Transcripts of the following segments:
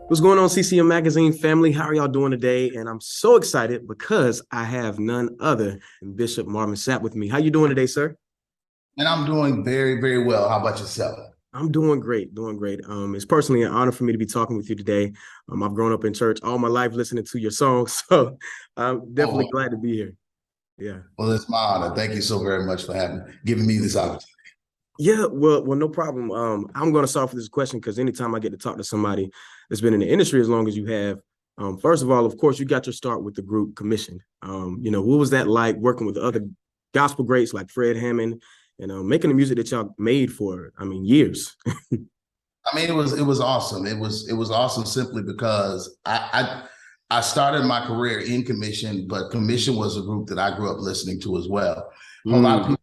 What's going on, CCM Magazine family? How are y'all doing today? And I'm so excited because I have none other than Bishop Marvin Sapp with me. How you doing today, sir? And I'm doing very, very well. How about yourself? I'm doing great, doing great. It's personally an honor for me to be talking with you today. I've grown up in church all my life listening to your songs, so I'm definitely Oh, glad to be here. Yeah. well, it's my honor. Thank you so very much for giving me this opportunity. Yeah, well, no problem. I'm going to start with this question because anytime I get to talk to somebody that's been in the industry as long as you have, first of all, of course, you got your start with the group Commission. What was that like working with other gospel greats like Fred Hammond and making the music that y'all made for, I mean, years? I mean, it was awesome. It was awesome simply because I started my career in Commission, but Commission was a group that I grew up listening to as well. A whole lot of Mm, people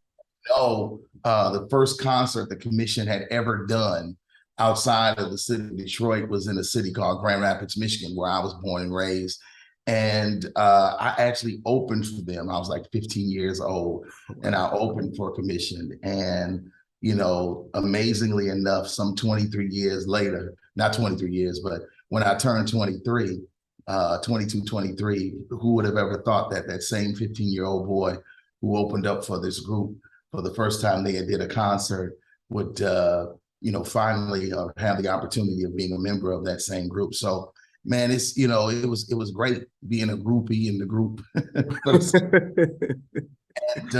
know the first concert the Commission had ever done outside of the city of Detroit was in a city called Grand Rapids, Michigan, where I was born and raised. And I actually opened for them. I was like 15 years old, and wow. I opened for Commission. And amazingly enough, some 23 years later, not 23 years, but when I turned 23, 22, 23, who would have ever thought that that same 15-year-old boy who opened up for this group for the first time they did a concert would, finally have the opportunity of being a member of that same group. So, man, it was great being a groupie in the group, and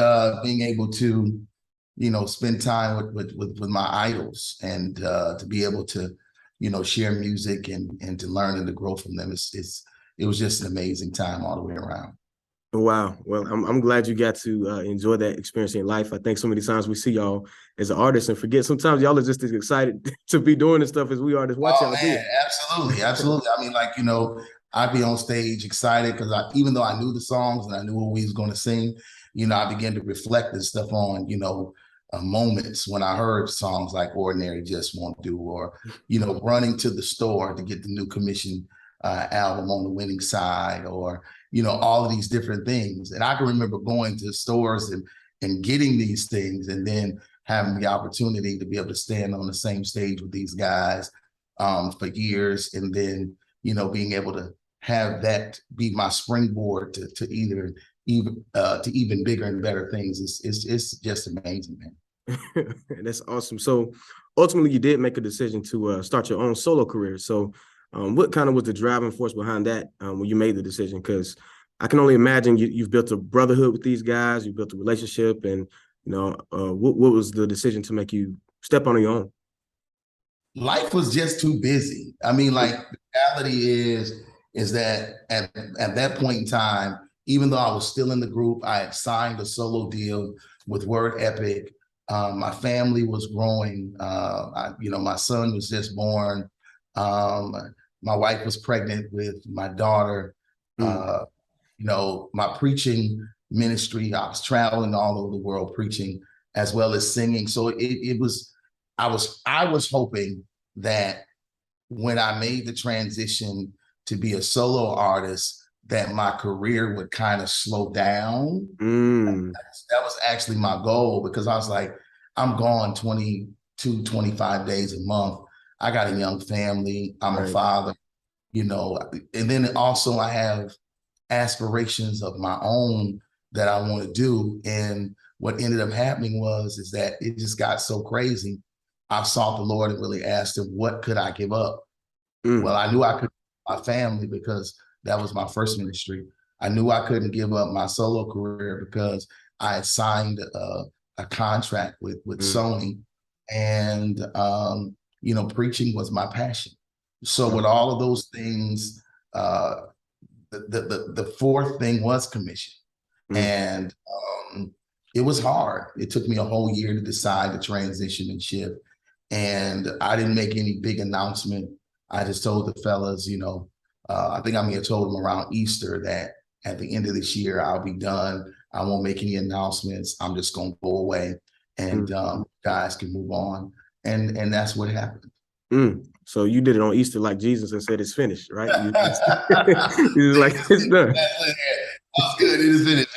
being able to spend time with my idols and to be able to share music and to learn and to grow from them. It was just an amazing time all the way around. Wow. Well, I'm glad you got to enjoy that experience in life. I think so many times we see y'all as an artist and forget sometimes y'all are just as excited to be doing this stuff as we are to watch Oh y'all do man, absolutely, absolutely. I mean, like, I'd be on stage excited because even though I knew the songs and I knew what we was going to sing, I began to reflect and stuff on moments when I heard songs like "Ordinary Just Won't Do," or running to the store to get the new Commission album on the winning side, or all of these different things. And I can remember going to stores and getting these things, and then having the opportunity to be able to stand on the same stage with these guys for years, and then being able to have that be my springboard to even bigger and better things. It's just amazing, man. That's awesome. So ultimately, you did make a decision to start your own solo career. So, what kind of was the driving force behind that when you made the decision? Because I can only imagine you've built a brotherhood with these guys, you built a relationship, and what was the decision to make you step on your own? Life was just too busy. I mean, like, the reality is that at that point in time, even though I was still in the group, I had signed a solo deal with Word Epic. My family was growing. My son was just born. Um, my wife was pregnant with my daughter. Mm, Uh, my preaching ministry, I was traveling all over the world preaching as well as singing. So it was, I was hoping that when I made the transition to be a solo artist, that my career would kind of slow down. mm, That was actually my goal, because I was like, I'm gone 22, 25 days a month. I got a young family. I'm a right. father, and then also I have aspirations of my own that I want to do. And what ended up happening is that it just got so crazy. I sought the Lord and really asked him, what could I give up? Well, Mm, I knew I could, my family, because that was my first ministry. I knew I couldn't give up my solo career because I had signed a contract with mm, Sony, and preaching was my passion. So right. with all of those things, uh, the fourth thing was Commission, Mm, and it was hard. It took me a whole year to decide to transition and shift, and I didn't make any big announcement. I just told the fellas, I think I may have told them around Easter that at the end of this year I'll be done. I won't make any announcements. I'm just going to go away, and mm, guys can move on, and that's what happened. mm. So you did it on Easter like Jesus and said it's finished, right? You was like it's done. That was good. It is finished.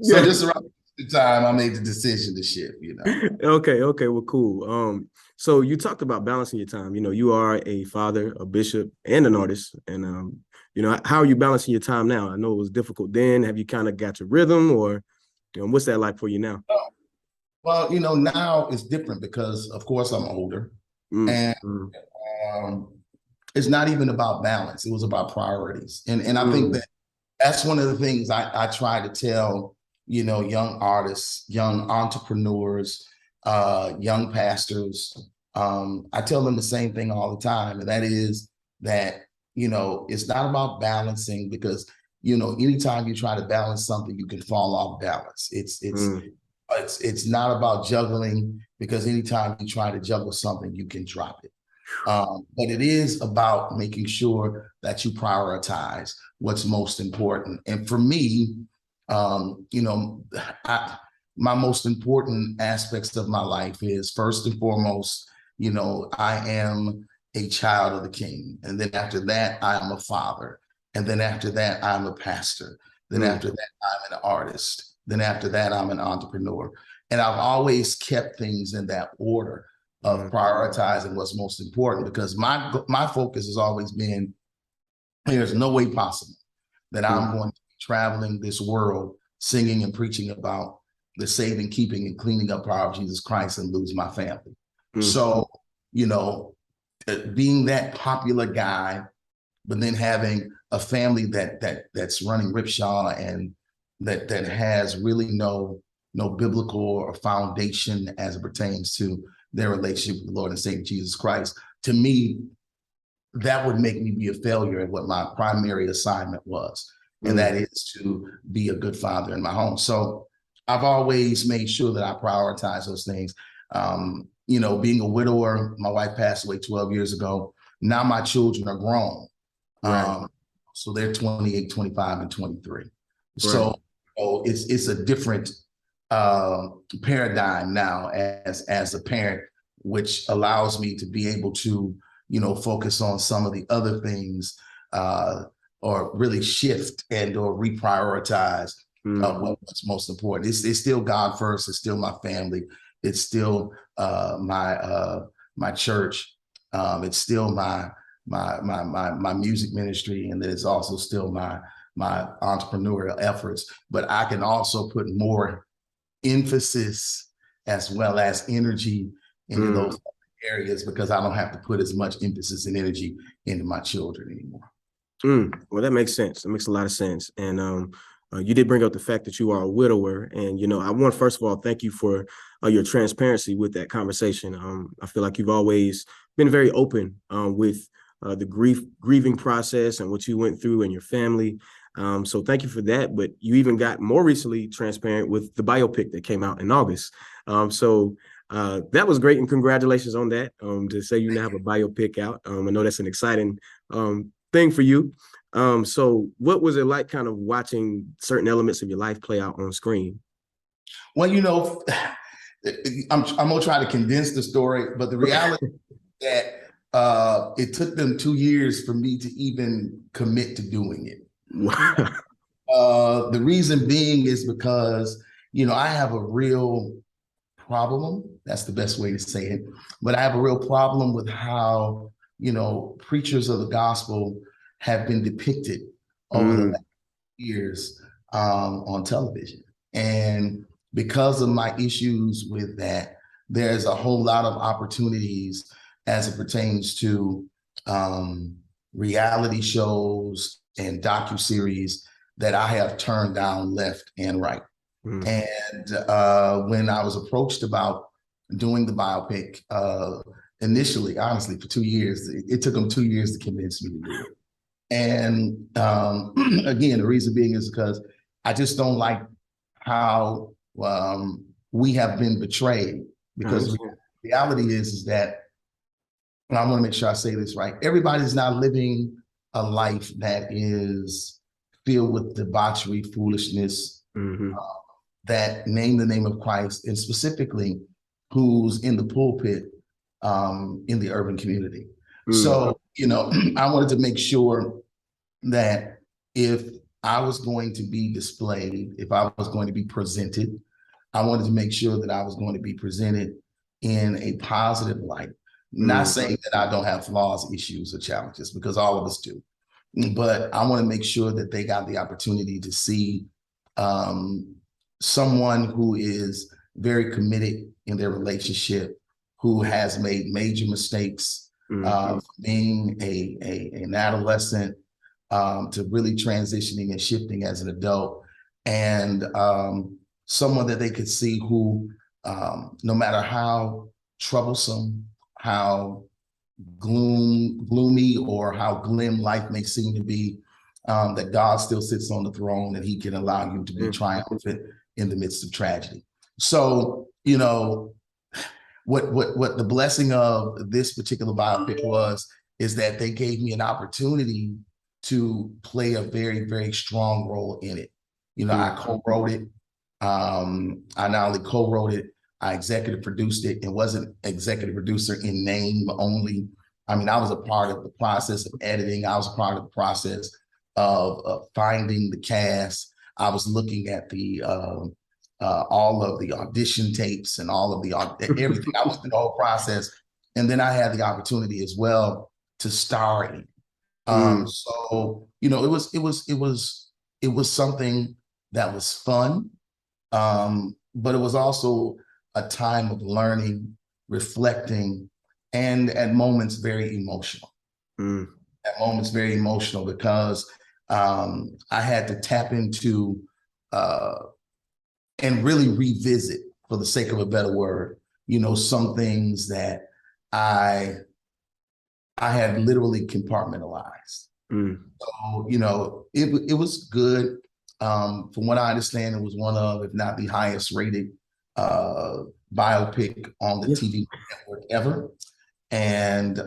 So Yeah. just around the time I made the decision to shift, you know. Okay, well, cool. So you talked about balancing your time. You know, you are a father, a bishop, and an artist. And you know, how are you balancing your time now? I know it was difficult then. Have you kind of got your rhythm, or you know, what's that like for you now? Well, you know, now it's different because, of course, I'm older, Mm, and mm, um, it's not even about balance. It was about priorities, and I think mm, that that's one of the things I try to tell, you know, young artists, young entrepreneurs, young pastors. I tell them the same thing all the time, and that is that, you know, it's not about balancing because, you know, anytime you try to balance something, you can fall off balance. mm, It's not about juggling because anytime you try to juggle something, you can drop it. But it is about making sure that you prioritize what's most important. And for me, you know, my most important aspects of my life is first and foremost, you know, I am a child of the King. And then after that, I am a father. And then after that, I'm a pastor. Then mm, after that, I'm an artist. Then after that, I'm an entrepreneur. And I've always kept things in that order of mm, prioritizing what's most important because my focus has always been there's no way possible that mm, I'm going to be traveling this world singing and preaching about the saving, keeping, and cleaning up power of Jesus Christ and lose my family. mm, So, you know, being that popular guy, but then having a family that's running ripshaw and that has really no biblical or foundation as it pertains to their relationship with the Lord and Savior Jesus Christ. To me, that would make me be a failure at what my primary assignment was, and mm, that is to be a good father in my home. So I've always made sure that I prioritize those things. You know, being a widower, my wife passed away 12 years ago. Now my children are grown. right, Um, so they're 28, 25, and 23. right. So, it's a different paradigm now as a parent, which allows me to be able to, you know, focus on some of the other things, or really shift and or reprioritize Mm, what's most important. It's still God first. It's still my family. It's still my church. It's still my music ministry, and then it's also still my entrepreneurial efforts. But I can also put more emphasis as well as energy into mm. those areas because I don't have to put as much emphasis and energy into my children anymore. Well, that makes sense. That makes a lot of sense. And you did bring up the fact that you are a widower, and you know, I want first of all thank you for your transparency with that conversation. I feel like you've always been very open with the grieving process and what you went through and your family. So thank you for that. But you even got more recently transparent with the biopic that came out in August. So that was great, and congratulations on that. To say you now have a biopic out, I know that's an exciting thing for you. So what was it like kind of watching certain elements of your life play out on screen? Well, you know, I'm gonna try to condense the story, but the Okay. reality is that it took them 2 years for me to even commit to doing it. Wow. The reason being is because, you know, I have a real problem. That's the best way to say it. But I have a real problem with how, you know, preachers of the gospel have been depicted over the Mm, last years on television. And because of my issues with that, there's a whole lot of opportunities as it pertains to reality shows and docuseries that I have turned down left and right. mm, And when I was approached about doing the biopic, initially, honestly, for 2 years, it took them 2 years to convince me to do it. And again, the reason being is because I just don't like how we have been betrayed. I Because understand. reality is that, and I want to make sure I say this right, everybody's not living a life that is filled with debauchery, foolishness, Hmm. that name the name of Christ, and specifically who's in the pulpit in the urban community. Mm, So, you know, I wanted to make sure that if I was going to be displayed, if I was going to be presented, I wanted to make sure that I was going to be presented in a positive light. Not Mm. saying that I don't have flaws, issues, or challenges, because all of us do. But I want to make sure that they got the opportunity to see someone who is very committed in their relationship, who has made major mistakes, being an adolescent to really transitioning and shifting as an adult, and someone that they could see who, no matter how troublesome, how gloomy, or how glim life may seem to be, that God still sits on the throne and he can allow you to be triumphant in the midst of tragedy. So, you know, what the blessing of this particular biopic is that they gave me an opportunity to play a very, very strong role in it. You know, I co-wrote it. I not only co-wrote it, I executive produced it. It wasn't executive producer in name only. I mean, I was a part of the process of editing. I was a part of the process of finding the cast. I was looking at the all of the audition tapes and all of the everything. I was through the whole process, and then I had the opportunity as well to star in. So you know, it was something that was fun, but it was also a time of learning, reflecting, and at moments very emotional. At moments very emotional because I had to tap into and really revisit, for the sake of a better word, you know, some things that I had literally compartmentalized. So, you know, it was good. From what I understand, it was one of, if not the highest rated biopic on the TV network ever. And,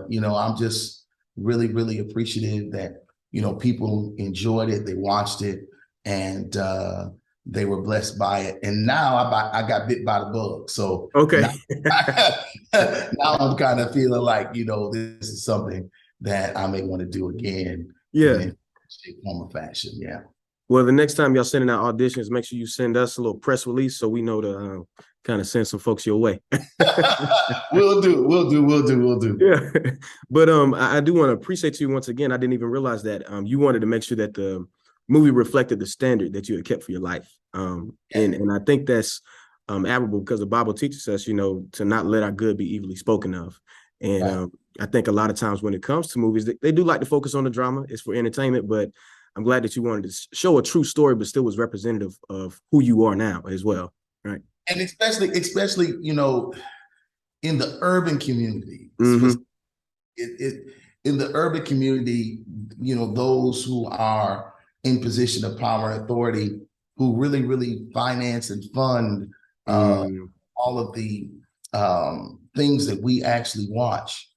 you know, I'm just really, really appreciative that, you know, people enjoyed it, they watched it, and they were blessed by it. And now I got bit by the bug. So okay. now I'm kind of feeling like, you know, this is something that I may want to do again. Yeah. In shape, form, or fashion. Yeah. Well, the next time y'all sending out auditions, make sure you send us a little press release so we know to kind of send some folks your way. We'll do. Yeah. But I do want to appreciate you once again. I didn't even realize that you wanted to make sure that the movie reflected the standard that you had kept for your life. And I think that's admirable, because the Bible teaches us, you know, to not let our good be evilly spoken of. And I think a lot of times when it comes to movies, they do like to focus on the drama. It's for entertainment, but I'm glad that you wanted to show a true story, but still was representative of who you are now as well. Right. And especially, you know, in the urban community, in the urban community, you know, those who are in position of power and authority, who really, really finance and fund all of the things that we actually watch.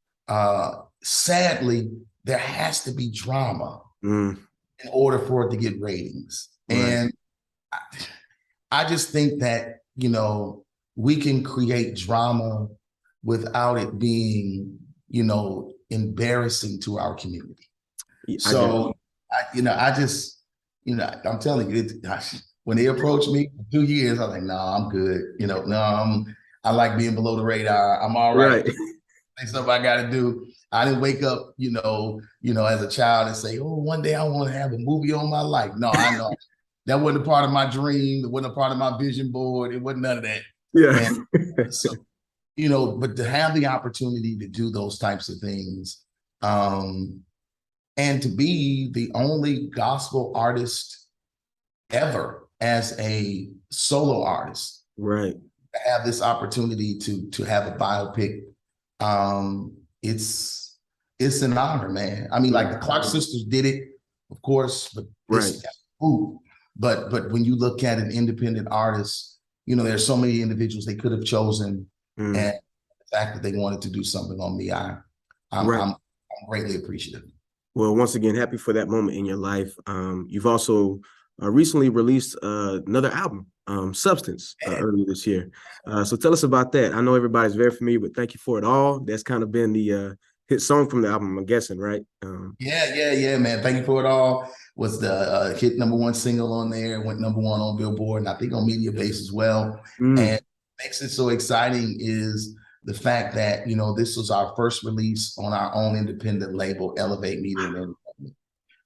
Sadly, there has to be drama in order for it to get ratings. Right. And I just think that, you know, we can create drama without it being, you know, embarrassing to our community. So, you know, I just, you know, I'm telling you, when they approached me for 2 years, I was like, no, I'm good. You know, no, I like being below the radar. I'm all right. Stuff I got to do. I didn't wake up, you know, as a child and say, oh, one day I want to have a movie on my life. No, I know that wasn't a part of my dream. It wasn't a part of my vision board. It wasn't none of that. Yeah. And so, you know, but to have the opportunity to do those types of things, and to be the only gospel artist ever as a solo artist, right? To have this opportunity to have a biopic, it's an honor, man. I mean, like the Clark sisters did it, of course, but but when you look at an independent artist, you know, there's so many individuals they could have chosen, and the fact that they wanted to do something on me, I'm greatly appreciative. Well, once again, happy for that moment in your life. You've also recently released another album, Substance, earlier this year. So tell us about that. I know everybody's very familiar with Thank You For It All. That's kind of been the hit song from the album, I'm guessing, right? Yeah, man. Thank You for It All was the hit #1 single on there, went #1 on Billboard, and I think on Media Base as well. Mm, And what makes it so exciting is the fact that, this was our first release on our own independent label, Elevate Media and Entertainment.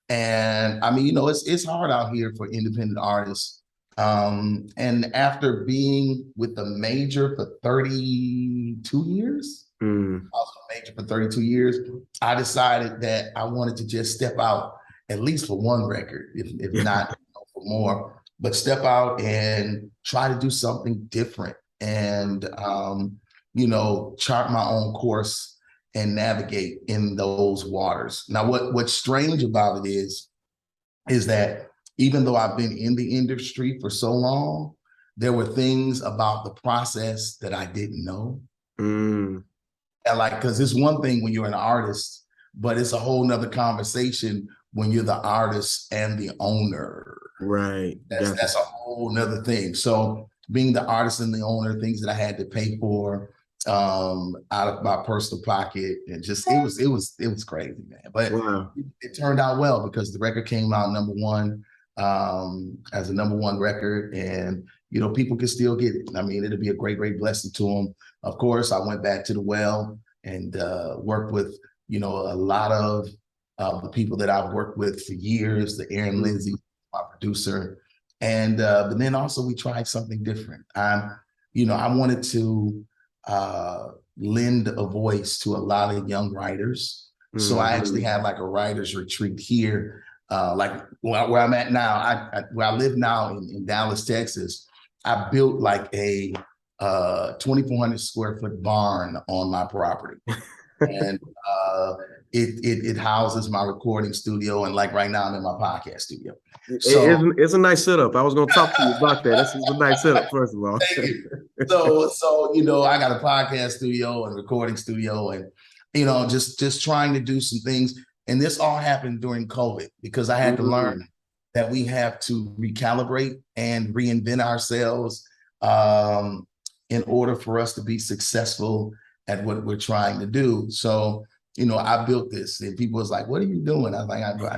And I mean, it's hard out here for independent artists. And after being with the major for 32 years, mm, I was a major for 32 years, I decided that I wanted to just step out at least for one record, if yeah. not for more, but step out and try to do something different and, chart my own course and navigate in those waters. Now, what's strange about it is that even though I've been in the industry for so long, there were things about the process that I didn't know. Mm, And because it's one thing when you're an artist, but it's a whole nother conversation when you're the artist and the owner. right. Gotcha. That's a whole nother thing. So being the artist and the owner, things that I had to pay for out of my personal pocket, and just it was crazy, man. But Wow. it turned out well because the record came out #1 as a #1 record, and people can still get it. I mean, it'll be a great, great blessing to them. Of course, I went back to the well and worked with a lot of the people that I've worked with for years, the Aaron Lindsay, my producer. And but then also we tried something different. I wanted to lend a voice to a lot of young writers. So I actually had like a writers retreat here, like where I'm at now. Where I live now in Dallas, Texas. I built like a 2,400 square foot barn on my property. And it houses my recording studio, and like right now I'm in my podcast studio. So It's a nice setup. I was going to talk to you about that. This is a nice setup, first of all. thank you. So I got a podcast studio and recording studio, and just trying to do some things. And this all happened during COVID because I had to learn that we have to recalibrate and reinvent ourselves in order for us to be successful at what we're trying to do. So, I built this, and people was like, "What are you doing?" I was like, I don't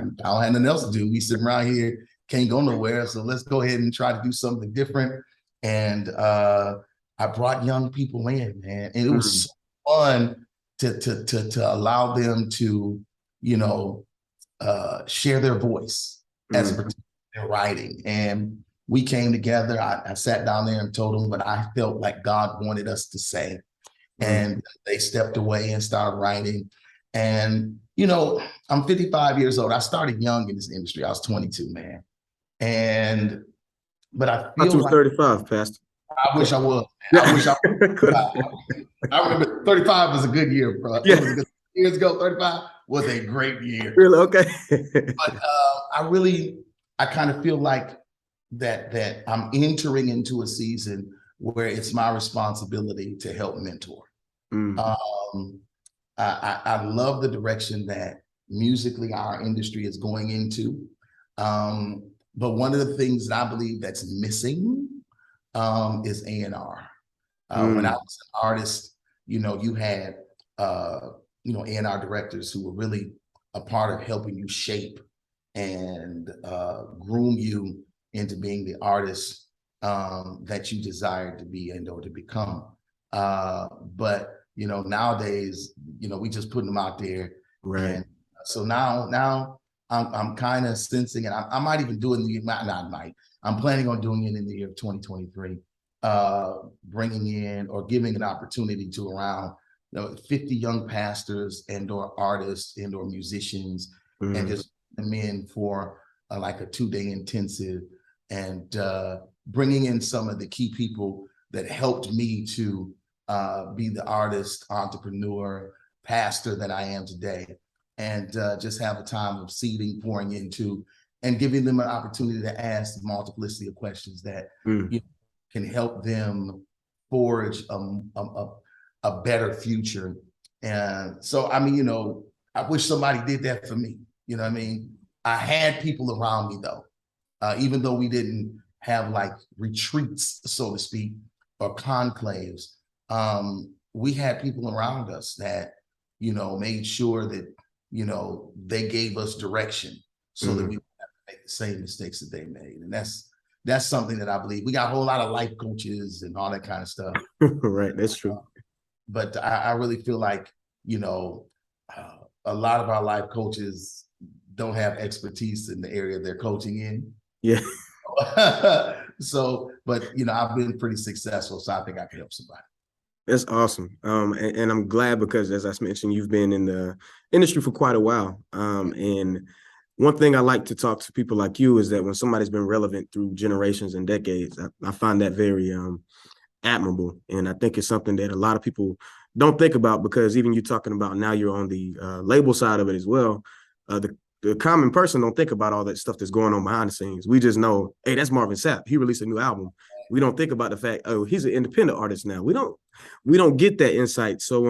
have nothing else to do. We sitting around here, can't go nowhere. So let's go ahead and try to do something different. And I brought young people in, man. And it was so fun to allow them to, share their voice as their writing. And we came together. I sat down there and told them what I felt like God wanted us to say. And they stepped away and started writing. And, I'm 55 years old. I started young in this industry. I was 22, man. But I feel like 35, Pastor. I wish I was. I wish I was. I remember 35 was a good year, bro. Yeah. It was a good years ago. 35 was a great year. Really? Okay. But I kind of feel like that I'm entering into a season where it's my responsibility to help mentor. I love the direction that musically our industry is going into. But one of the things that I believe that's missing is A&R. When I was an artist, you had A&R directors who were really a part of helping you shape and groom you into being the artist that you desired to be and or to become. But nowadays, we just putting them out there. Right. And so now I'm kind of sensing, and I might even do it in the I'm planning on doing it in the year of 2023, bringing in or giving an opportunity to around 50 young pastors and or artists and or musicians, and just them in for like a 2-day intensive, and bringing in some of the key people that helped me to be the artist, entrepreneur, pastor that I am today, and just have a time of seeding, pouring into, and giving them an opportunity to ask the multiplicity of questions that can help them forge a better future. And so, I mean, I wish somebody did that for me. You know what I mean? I had people around me though, even though we didn't have like retreats, so to speak, or conclaves. We had people around us that made sure that, they gave us direction so that we wouldn't have to make the same mistakes that they made. And that's something that I believe. We got a whole lot of life coaches and all that kind of stuff. Right, that's true. But I really feel like, a lot of our life coaches don't have expertise in the area they're coaching in. Yeah. So, but I've been pretty successful, so I think I can help somebody. That's awesome. And I'm glad because, as I mentioned, you've been in the industry for quite a while. And one thing I like to talk to people like you is that when somebody's been relevant through generations and decades, I find that very admirable. And I think it's something that a lot of people don't think about, because even you talking about now you're on the label side of it as well. The common person don't think about all that stuff that's going on behind the scenes. We just know, hey, that's Marvin Sapp. He released a new album. We don't think about the fact, oh, he's an independent artist now. We don't get that insight. So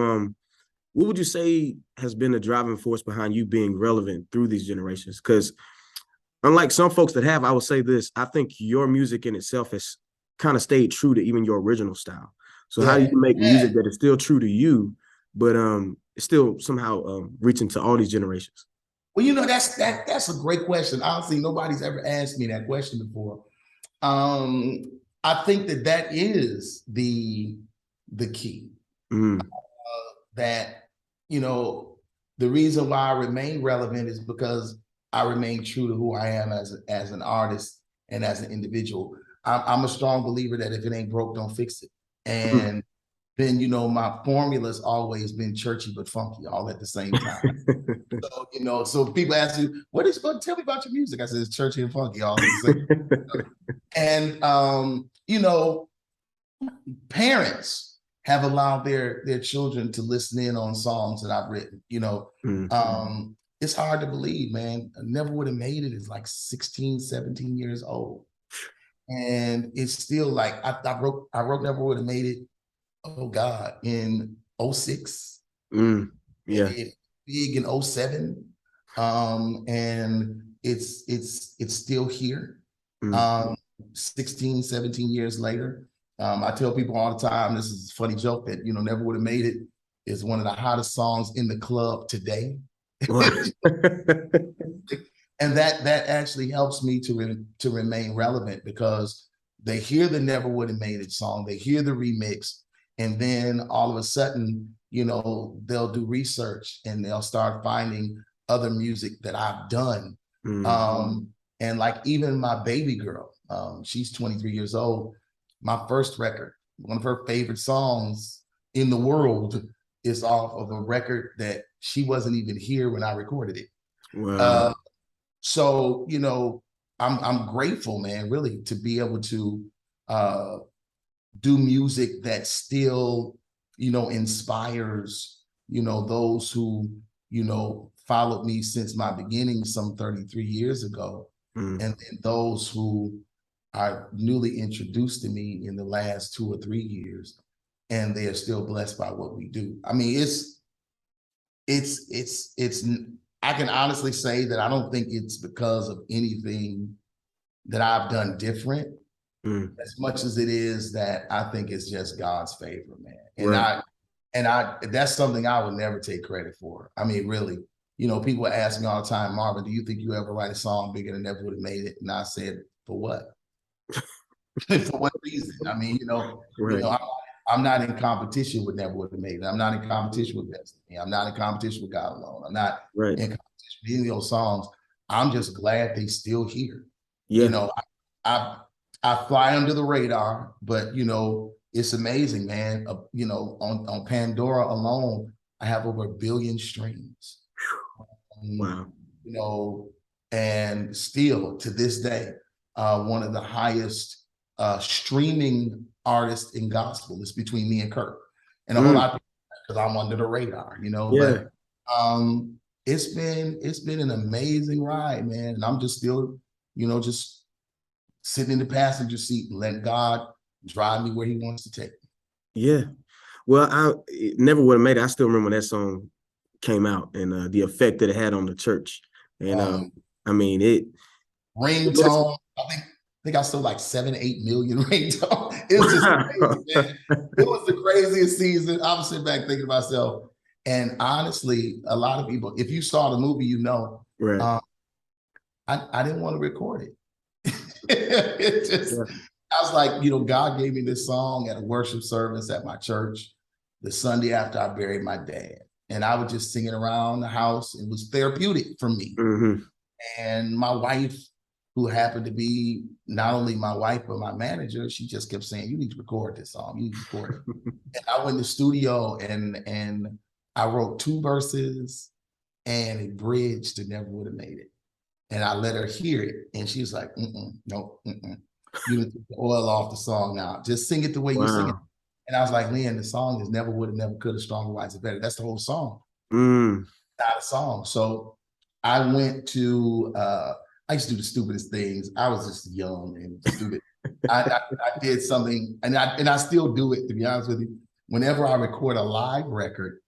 what would you say has been the driving force behind you being relevant through these generations? Because unlike some folks that have, I will say this, I think your music in itself has kind of stayed true to even your original style. So how do you make music that is still true to you, but it's still somehow reaching to all these generations? Well, that's a great question. Honestly, nobody's ever asked me that question before. I think that is the key. That the reason why I remain relevant is because I remain true to who I am as an artist and as an individual. I'm a strong believer that if it ain't broke, don't fix it. And then my formula's always been churchy but funky all at the same time. So so people ask you, what is going to tell me about your music? I said it's churchy and funky all at the same time. And parents have allowed their children to listen in on songs that I've written. It's hard to believe, man. I never would have made it. It's like 16, 17 years old. And it's still like I wrote Never Would Have Made It, oh God, in 06. Yeah. It big in 07. And it's still here. 16, 17 years later. I tell people all the time, this is a funny joke, that Never Would Have Made It is one of the hottest songs in the club today. And that actually helps me to remain relevant, because they hear the Never Would Have Made It song, they hear the remix, and then all of a sudden, they'll do research and they'll start finding other music that I've done. And like even my baby girl, she's 23 years old. My first record, one of her favorite songs in the world, is off of a record that she wasn't even here when I recorded it. Wow. So, I'm grateful, man, really, to be able to do music that still, inspires, those who, followed me since my beginning some 33 years ago. And then those who are newly introduced to me in the last 2 or 3 years, and they are still blessed by what we do. I mean, I can honestly say that I don't think it's because of anything that I've done different, as much as it is that I think it's just God's favor, man. And right. That's something I would never take credit for. I mean, really, people ask me all the time, Marvin, do you think you ever write a song bigger than Never Would Have Made It? And I said, for what? For what reason? I mean, right. I'm not in competition with Never Would Have Made It. I'm not in competition with Destiny. I'm not in competition with God Alone. I'm not in competition with any of those songs. I'm just glad they still here. Yeah. I fly under the radar, but it's amazing, man. On Pandora alone, I have over 1 billion streams. Wow. And still to this day, one of the highest streaming artists in gospel is between me and Kirk, and a whole lot of people, because I'm under the radar, Yeah. But it's been an amazing ride, man, and I'm just still, just sitting in the passenger seat and letting God drive me where He wants to take me. Yeah. Well, I Never Would Have Made It. I still remember when that song came out and the effect that it had on the church. And I mean, ringtone. I think I sold like 7-8 million ringtones. It was just crazy, man. It was the craziest season. I'm sitting back thinking to myself, And honestly, a lot of people, if you saw the movie, Right. I didn't want to record it. It just, Yeah. I was like, God gave me this song at a worship service at my church the Sunday after I buried my dad. And I would just sing it around the house. It was therapeutic for me. Mm-hmm. And my wife, who happened to be not only my wife, but my manager, she just kept saying, you need to record this song. You need to record it. And I went to the studio and I wrote 2 verses and a bridge to Never Would Have Made It. And I let her hear it. And she was like, no, you need to take the oil off the song now. Just sing it the way you sing it. Wow. And I was like, Lynn, the song is Never Would Have, Never Could Have, Stronger, Wiser, Better. That's the whole song. Mm. Not a song. So I went to, I used to do the stupidest things. I was just young and stupid. I did something, and I still do it, to be honest with you. Whenever I record a live record,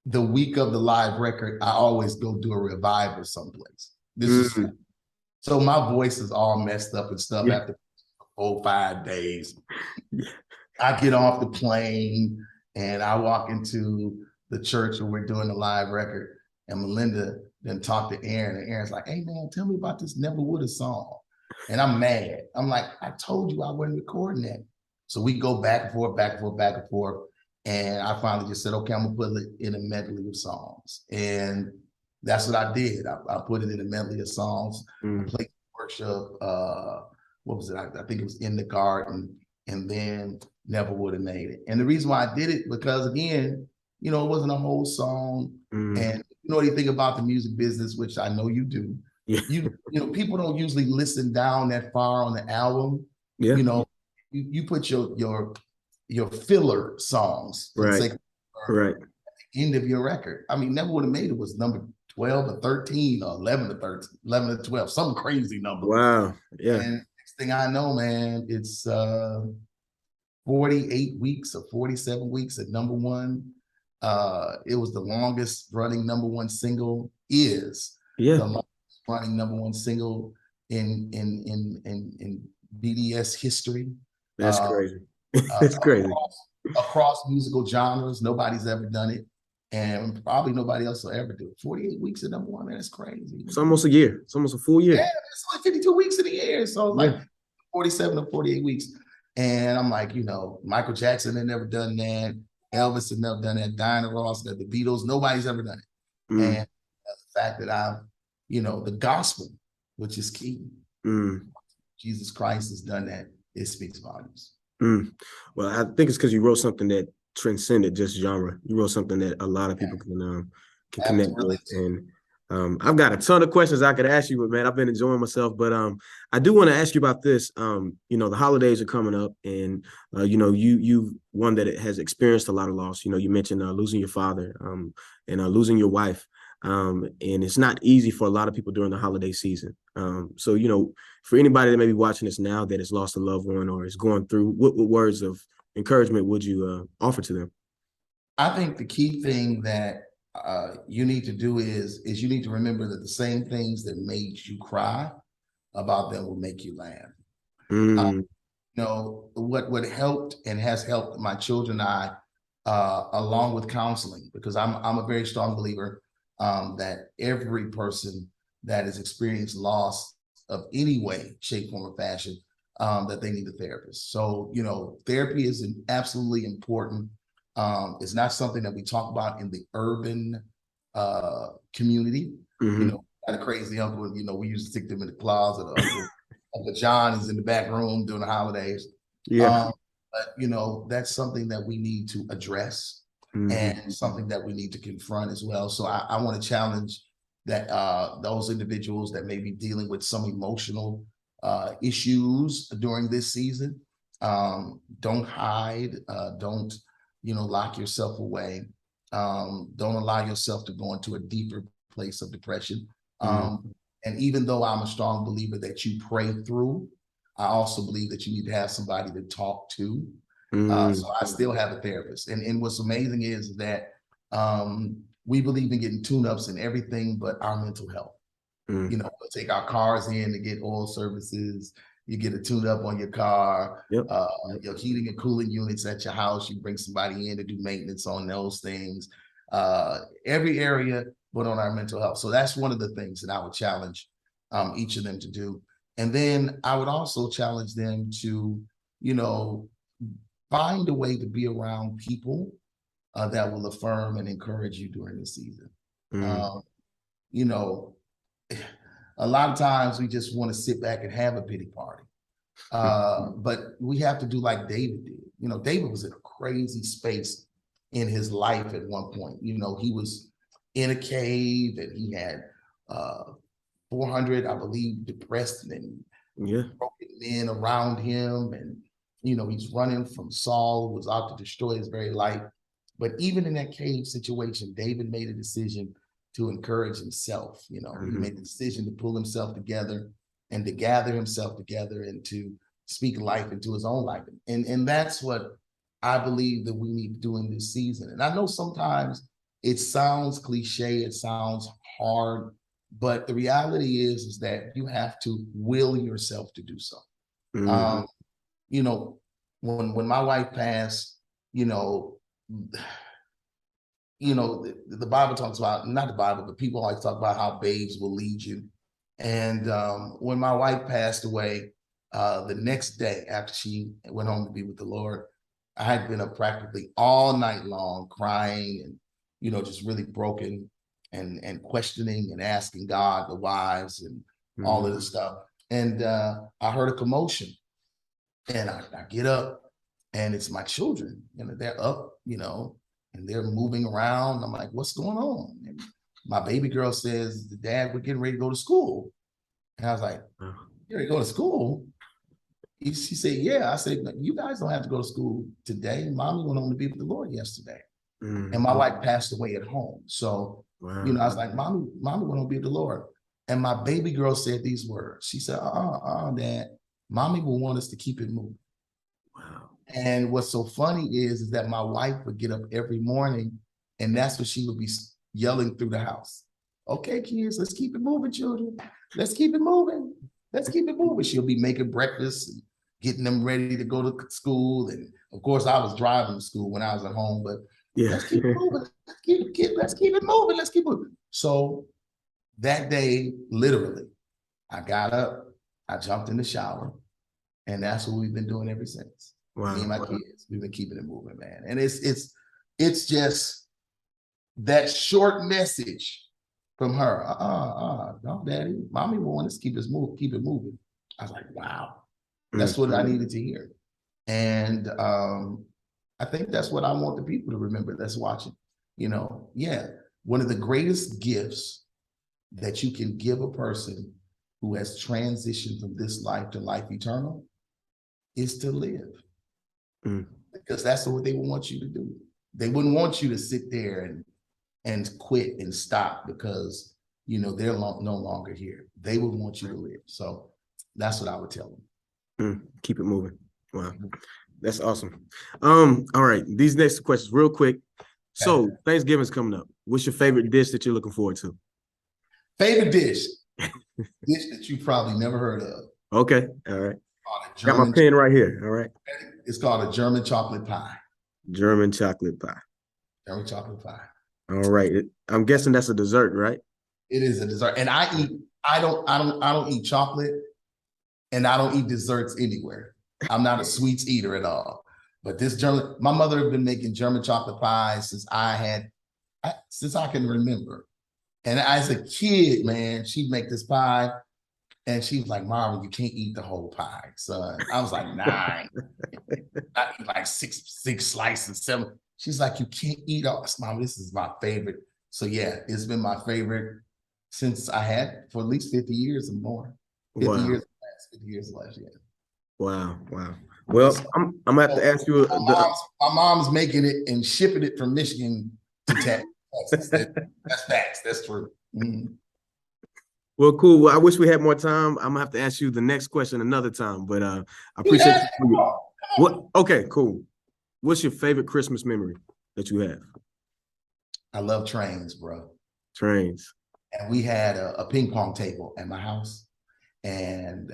the week of the live record, I always go do a revival someplace. This is so my voice is all messed up and stuff after 4-5 days. I get off the plane and I walk into the church where we're doing the live record, and Melinda then talked to Aaron, and Aaron's like, hey man, tell me about this Never Would Have song. And I'm mad. I'm like, I told you I wasn't recording that. So we go back and forth, back and forth, back and forth. And I finally just said, okay, I'm gonna put it in a medley of songs. And that's what I did. I put it in a medley of songs. I played worship. What was it? I think it was In the Garden, and then Never Would Have Made It. And the reason why I did it, because again, it wasn't a whole song. And you know anything about the music business, which I know you do. Yeah. People don't usually listen down that far on the album. Yeah. You put your filler songs, right, right, at the end of your record. I mean, Never Would Have Made It was number 12 or 13 or 11 to 13, 11 to 12, some crazy number. Wow. Yeah. And next thing I know, man, it's 48 weeks or 47 weeks at number 1. It was the longest running number 1 single, the longest running number 1 single in BDS history. That's crazy. That's crazy. Across musical genres, nobody's ever done it, and probably nobody else will ever do it. 48 weeks at number 1, man, that's crazy. It's almost a year. It's almost a full year. Yeah, it's only 52 weeks in a year, so like 47 or 48 weeks. And I'm like, Michael Jackson had never done that. Elvis had never done that. Diana Ross, the Beatles, nobody's ever done it. And the fact that I've, the gospel, which is key, Jesus Christ has done that, it speaks volumes. Well, I think it's because you wrote something that transcended just genre. You wrote something that a lot of people can connect with. And I've got a ton of questions I could ask you, but man, I've been enjoying myself. But I do want to ask you about this. The holidays are coming up, and you one that has experienced a lot of loss. You mentioned losing your father and losing your wife. And it's not easy for a lot of people during the holiday season. So, for anybody that may be watching this now that has lost a loved one or is going through, what words of encouragement would you offer to them? I think the key thing that you need to do is you need to remember that the same things that made you cry about them will make you laugh. What helped and has helped my children and I, along with counseling, because I'm a very strong believer that every person that has experienced loss of any way, shape, form, or fashion, that they need a therapist. So, therapy is absolutely important. It's not something that we talk about in the urban community. Got a crazy uncle, we used to stick them in the closet. Uncle John is in the back room during the holidays. But that's something that we need to address and something that we need to confront as well. So I want to challenge that those individuals that may be dealing with some emotional issues during this season, don't hide, don't lock yourself away. Don't allow yourself to go into a deeper place of depression. And even though I'm a strong believer that you pray through, I also believe that you need to have somebody to talk to. So I still have a therapist. And what's amazing is that we believe in getting tune-ups and everything but our mental health. We'll take our cars in to get oil services. You get a tune-up on your car, your heating and cooling units at your house. You bring somebody in to do maintenance on those things. every area, but on our mental health. So that's one of the things that I would challenge each of them to do. And then I would also challenge them to, find a way to be around people that will affirm and encourage you during the season. Mm. You know, a lot of times we just want to sit back and have a pity party. But we have to do like David did. David was in a crazy space in his life at one point. He was in a cave and he had 400, I believe, depressed and broken men around him. And, he's running from Saul, who was out to destroy his very life. But even in that cave situation, David made a decision to encourage himself. He made the decision to pull himself together and to gather himself together and to speak life into his own life. And that's what I believe that we need to do in this season. And I know sometimes it sounds cliche, it sounds hard, but the reality is that you have to will yourself to do so. When my wife passed, the Bible talks about, not the Bible, but people always talk about how babes will lead you. And when my wife passed away, the next day after she went home to be with the Lord, I had been up practically all night long crying and, just really broken and questioning and asking God the whys and all of this stuff. And I heard a commotion and I get up and it's my children and they're up, and they're moving around. I'm like, what's going on? And my baby girl says, the dad, we're getting ready to go to school. And I was like, you ready to go to school? She said, yeah. I said, you guys don't have to go to school today. Mommy went home to be with the Lord yesterday. And my wife passed away at home. So, I was like, mommy went home to be with the Lord. And my baby girl said these words. She said, Dad, mommy will want us to keep it moving. Wow. And what's so funny is that my wife would get up every morning and that's what she would be yelling through the house. Okay, kids, let's keep it moving, children. Let's keep it moving. Let's keep it moving. She'll be making breakfast and getting them ready to go to school. And of course, I was driving to school when I was at home, but let's keep it moving. Let's keep it moving. Let's keep moving. So that day, literally, I got up, I jumped in the shower, and that's what we've been doing ever since. Wow. Me and my kids, we've been keeping it moving, man. And it's just that short message from her. No, Daddy, mommy will want us to keep it moving. I was like, wow, that's what I needed to hear. And I think that's what I want the people to remember that's watching. One of the greatest gifts that you can give a person who has transitioned from this life to life eternal is to live. Because that's what they would want you to do. They wouldn't want you to sit there and quit and stop because they're no longer here. They would want you to live. So that's what I would tell them. Keep it moving. Wow, that's awesome. All right, these next questions real quick. So Thanksgiving's coming up. What's your favorite dish that you're looking forward to? Favorite dish? Dish that you probably never heard of. Okay, all right. Got my pen right here. All right. It's called a German chocolate pie. German chocolate pie. German chocolate pie. All right. I'm guessing that's a dessert, right? It is a dessert. And I don't eat chocolate and I don't eat desserts anywhere. I'm not a sweets eater at all. But my mother had been making German chocolate pie since I can remember. And as a kid, man, she'd make this pie. And she was like, Marvin, you can't eat the whole pie, son. I was like, 9. I eat like six slices, 7. She's like, you can't eat all this. Mom, this is my favorite. So yeah, it's been my favorite since I had for at least 50 years or more. 50 years less, yeah. Wow. Well, I'm gonna have to ask you. My mom's making it and shipping it from Michigan to Texas. That's facts. That's true. Well, cool. Well, I wish we had more time. I'm gonna have to ask you the next question another time, but I appreciate you. What? Okay, cool. What's your favorite Christmas memory that you have? I love trains, bro. Trains. And we had a ping pong table at my house, and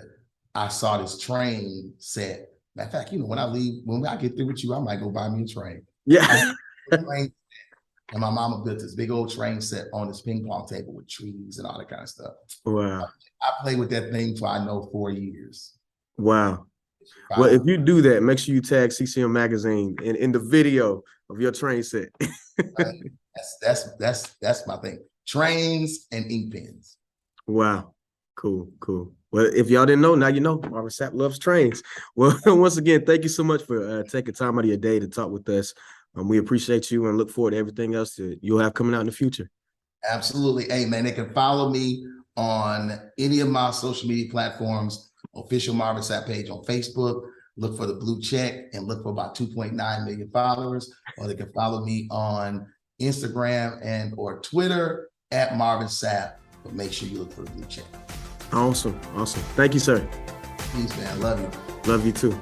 I saw this train set. Matter of fact, when I get through with you, I might go buy me a train. Yeah. And my mama built this big old train set on this ping pong table with trees and all that kind of stuff. Wow. I played with that thing for, I know, 4 years. Wow. Well, if you do that, make sure you tag CCM Magazine in the video of your train set. That's my thing. Trains and ink pens. Wow. Cool. Well, if y'all didn't know, now you know. Marvin Sapp loves trains. Well, once again, thank you so much for taking time out of your day to talk with us. We appreciate you and look forward to everything else that you'll have coming out in the future. Absolutely. Hey, man, they can follow me on any of my social media platforms, official Marvin Sapp page on Facebook. Look for the blue check and look for about 2.9 million followers. Or they can follow me on Instagram and or Twitter at Marvin Sapp. But make sure you look for the blue check. Awesome. Thank you, sir. Peace, man. Love you. Love you too.